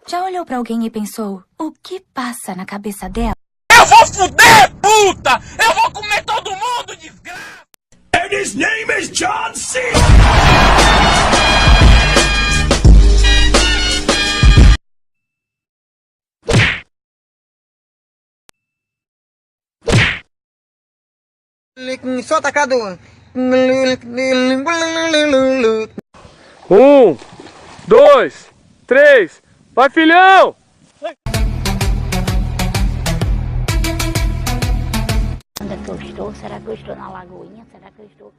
Já olhou pra alguém e pensou, o que passa na cabeça dela? Eu vou fuder, puta! Eu vou comer todo mundo, desgraça! And his name is John C. Só atacado. 1, 2, 3, vai filhão! Onde é que eu estou? Será que eu estou na Lagoinha? Será que eu estou